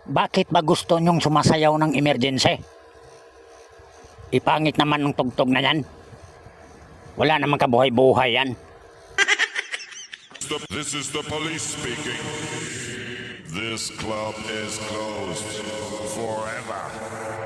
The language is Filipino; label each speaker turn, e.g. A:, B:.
A: Bakit ba gusto nyong sumasayaw ng emergency? Ipangit naman ng tugtog na yan. Wala namang kabuhay-buhay yan.
B: This is the police speaking. This club is closed forever.